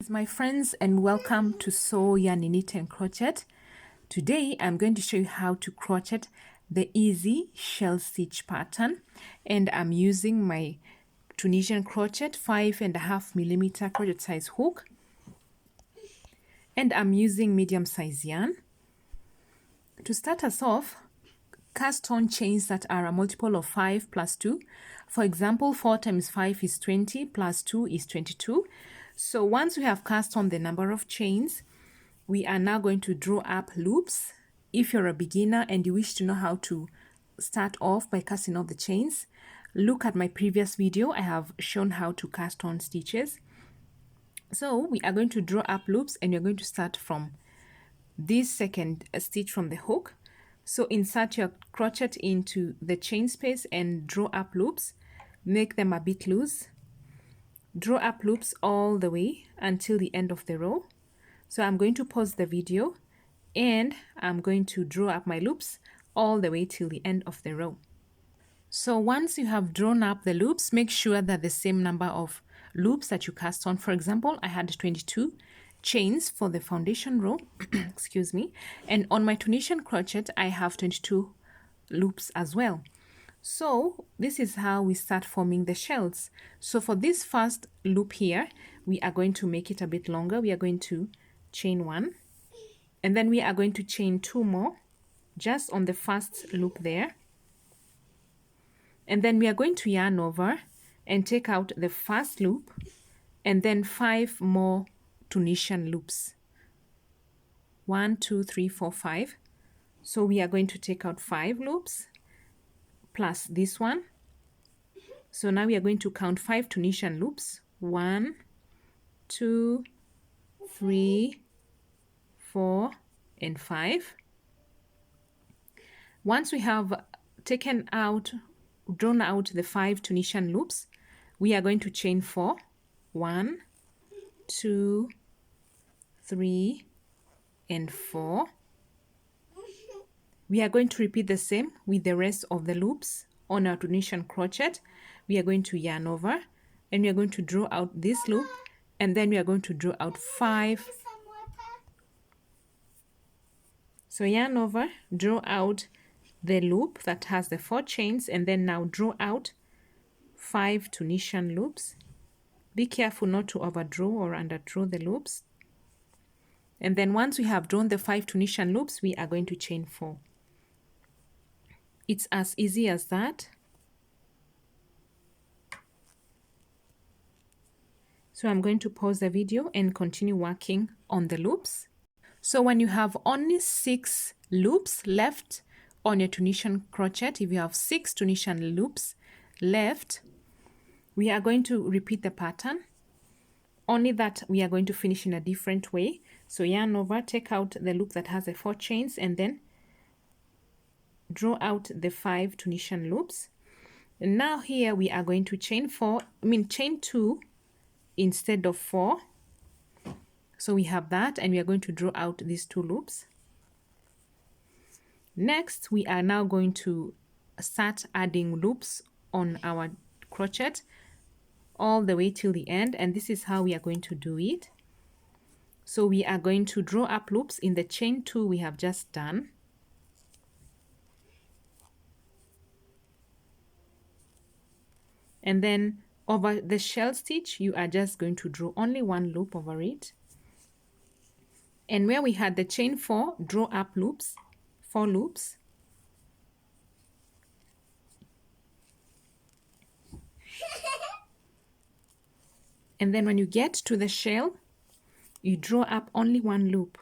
My friends, and welcome to Sew, Yarn, Knit and Crochet. Today I'm going to show you how to crochet the easy shell stitch pattern, and I'm using my Tunisian crochet 5.5mm crochet size hook, and I'm using medium size yarn. To start us off, cast on chains that are a multiple of 5 plus 2. For example, 4 times 5 is 20 plus 2 is 22. So once we have cast on the number of chains, we are now going to draw up loops. If you're a beginner and you wish to know how to start off by casting off the chains, look at my previous video. I have shown how to cast on stitches. So we are going to draw up loops, and you're going to start from this second stitch from the hook. So insert your crochet into the chain space and draw up loops. Make them a bit loose. Draw up loops all the way until the end of the row. So I'm going to pause the video and I'm going to draw up my loops all the way till the end of the row. So once you have drawn up the loops, make sure that the same number of loops that you cast on. For example, I had 22 chains for the foundation row, excuse me, and on my Tunisian crochet I have 22 loops as well. So this is how we start forming the shells. So for this first loop here, we are going to make it a bit longer. We are going to chain 1, and then we are going to chain 2 more just on the first loop there, and then we are going to yarn over and take out the first loop, and then 5 more Tunisian loops. 1, 2, 3, 4, 5. So we are going to take out 5 loops plus this one. So now we are going to count 5 Tunisian loops. 1, 2, 3, 4, and 5. Once we have drawn out the 5 Tunisian loops, we are going to chain 4. 1, 2, 3, and 4. We are going to repeat the same with the rest of the loops on our Tunisian crochet. We are going to yarn over, and we are going to draw out this loop, and then we are going to draw out 5. So yarn over, draw out the loop that has the 4 chains, and then now draw out 5 Tunisian loops. Be careful not to overdraw or underdraw the loops. And then once we have drawn the 5 Tunisian loops, we are going to chain 4. It's as easy as that. So I'm going to pause the video and continue working on the loops. So when you have only 6 loops left on your Tunisian crochet, if you have 6 Tunisian loops left, we are going to repeat the pattern, only that we are going to finish in a different way. So yarn over, take out the loop that has the 4 chains, and then draw out the 5 Tunisian loops. And now here we are going to chain 2 instead of 4. So we have that, and we are going to draw out these 2 loops. Next, we are now going to start adding loops on our crochet all the way till the end, and this is how we are going to do it. So we are going to draw up loops in the chain 2 we have just done. And then over the shell stitch, you are just going to draw only 1 loop over it. And where we had the chain 4, draw up loops, 4 loops. And then when you get to the shell, you draw up only 1 loop.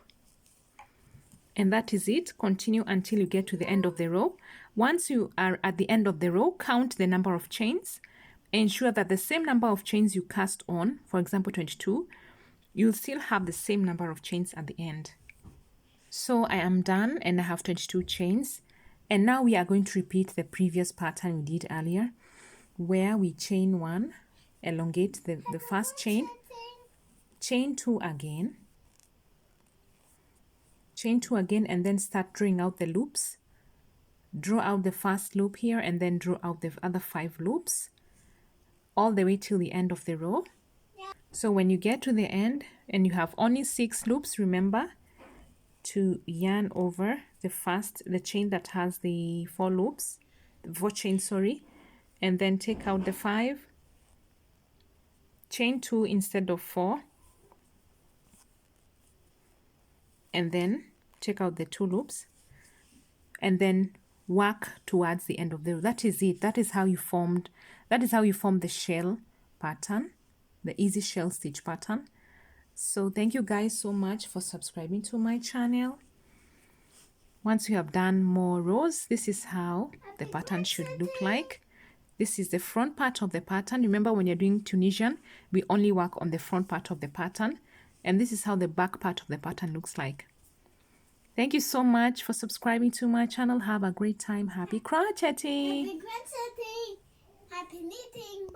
And that is it. Continue until you get to the end of the row. Once you are at the end of the row, count the number of chains. Ensure that the same number of chains you cast on, for example 22, you'll still have the same number of chains at the end. So I am done, and I have 22 chains. And now we are going to repeat the previous pattern we did earlier, where we chain 1, elongate the first chain, chain 2 again, chain 2 again, and then start drawing out the loops. Draw out the first loop here, and then draw out the other 5 loops all the way till the end of the row. Yeah. So when you get to the end and you have only 6 loops, remember to yarn over the chain that has the 4 loops, the 4 chains, sorry, and then take out the 5, chain 2 instead of 4, and then take out the 2 loops, and then work towards the end of the row. That is it. That is how you form the shell pattern, the easy shell stitch pattern. So thank you guys so much for subscribing to my channel. Once you have done more rows, this is how the pattern should look like. This is the front part of the pattern. Remember, when you're doing Tunisian, we only work on the front part of the pattern. And this is how the back part of the pattern looks like. Thank you so much for subscribing to my channel. Have a great time. Happy crocheting! Happy crocheting! Happy knitting!